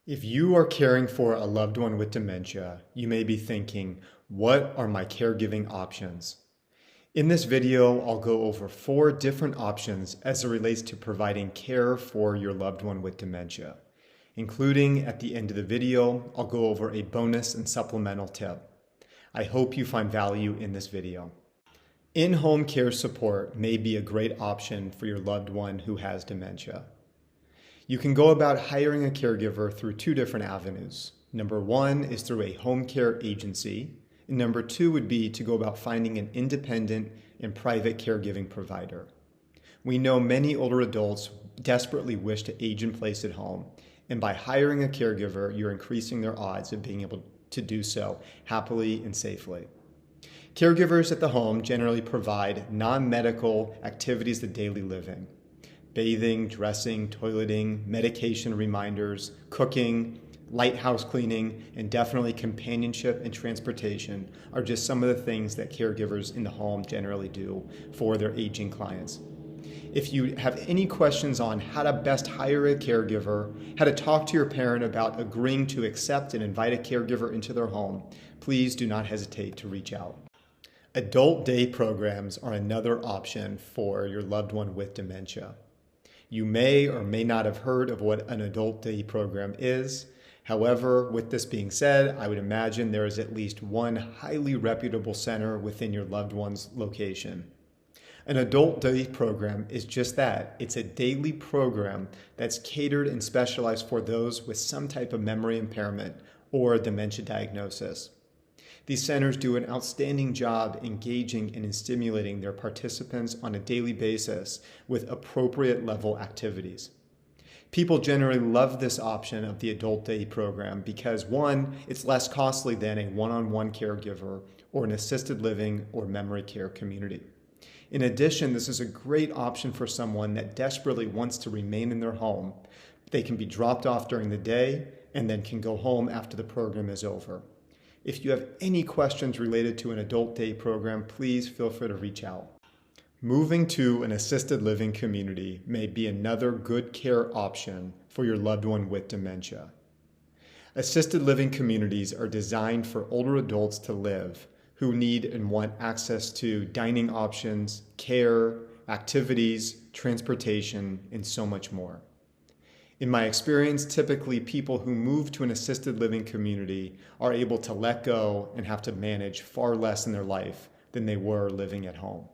If you are caring for a loved one with dementia, you may be thinking, what are my caregiving options? In this video, I'll go over 4 different options as it relates to providing care for your loved one with dementia, including at the end of the video, I'll go over a bonus and supplemental tip. I hope you find value in this video. In-home care support may be a great option for your loved one who has dementia. You can go about hiring a caregiver through 2 different avenues. Number 1 is through a home care agency, and number 2 would be to go about finding an independent and private caregiving provider. We know many older adults desperately wish to age in place at home, and by hiring a caregiver, you're increasing their odds of being able to do so happily and safely. Caregivers at the home generally provide non-medical activities of daily living. Bathing, dressing, toileting, medication reminders, cooking, light house cleaning, and definitely companionship and transportation are just some of the things that caregivers in the home generally do for their aging clients. If you have any questions on how to best hire a caregiver, how to talk to your parent about agreeing to accept and invite a caregiver into their home, please do not hesitate to reach out. Adult day programs are another option for your loved one with dementia. You may or may not have heard of what an adult day program is. However, with this being said, I would imagine there is at least one highly reputable center within your loved one's location. An adult day program is just that. It's a daily program that's catered and specialized for those with some type of memory impairment or a dementia diagnosis. These centers do an outstanding job engaging and in stimulating their participants on a daily basis with appropriate level activities. People generally love this option of the adult day program because 1, it's less costly than a one-on-one caregiver or an assisted living or memory care community. In addition, this is a great option for someone that desperately wants to remain in their home. They can be dropped off during the day and then can go home after the program is over. If you have any questions related to an adult day program, please feel free to reach out. Moving to an assisted living community may be another good care option for your loved one with dementia. Assisted living communities are designed for older adults to live who need and want access to dining options, care, activities, transportation, and so much more. In my experience, typically people who move to an assisted living community are able to let go and have to manage far less in their life than they were living at home.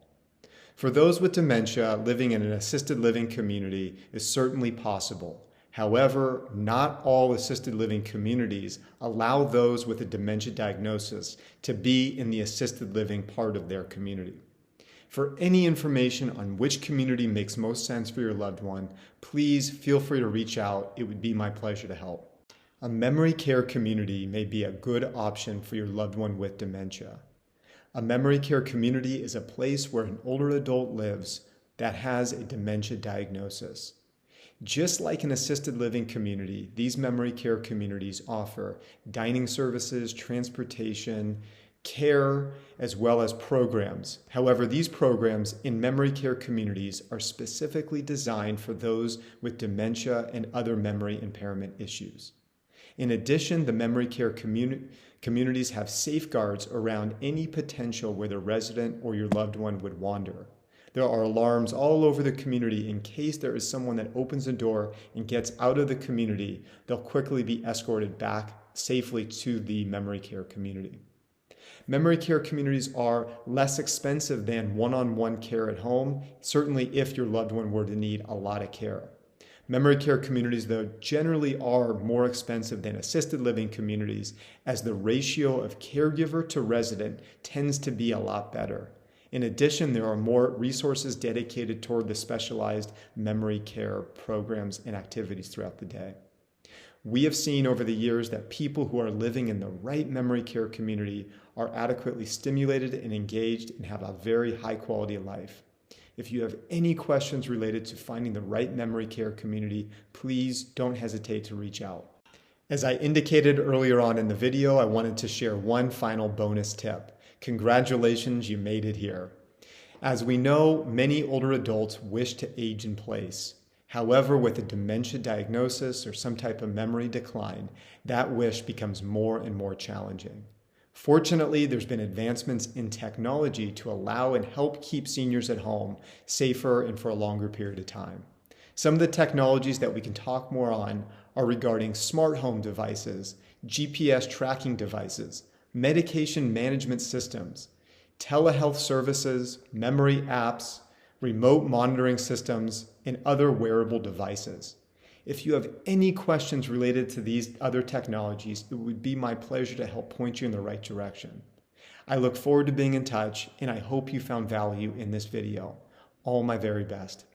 For those with dementia, living in an assisted living community is certainly possible. However, not all assisted living communities allow those with a dementia diagnosis to be in the assisted living part of their community. For any information on which community makes most sense for your loved one, please feel free to reach out. It would be my pleasure to help. A memory care community may be a good option for your loved one with dementia. A memory care community is a place where an older adult lives that has a dementia diagnosis. Just like an assisted living community, these memory care communities offer dining services, transportation, care, as well as programs. However, these programs in memory care communities are specifically designed for those with dementia and other memory impairment issues. In addition, the memory care communities have safeguards around any potential where the resident or your loved one would wander. There are alarms all over the community in case there is someone that opens the door and gets out of the community. They'll quickly be escorted back safely to the memory care community. Memory care communities are less expensive than one-on-one care at home, certainly if your loved one were to need a lot of care. Memory care communities, though, generally are more expensive than assisted living communities as the ratio of caregiver to resident tends to be a lot better. In addition, there are more resources dedicated toward the specialized memory care programs and activities throughout the day. We have seen over the years that people who are living in the right memory care community are adequately stimulated and engaged and have a very high quality of life. If you have any questions related to finding the right memory care community, please don't hesitate to reach out. As I indicated earlier on in the video, I wanted to share one final bonus tip. Congratulations, you made it here. As we know, many older adults wish to age in place. However, with a dementia diagnosis or some type of memory decline, that wish becomes more and more challenging. Fortunately, there's been advancements in technology to allow and help keep seniors at home safer and for a longer period of time. Some of the technologies that we can talk more on are regarding smart home devices, GPS tracking devices, medication management systems, telehealth services, memory apps, remote monitoring systems, and other wearable devices. If you have any questions related to these other technologies, it would be my pleasure to help point you in the right direction. I look forward to being in touch, and I hope you found value in this video. All my very best.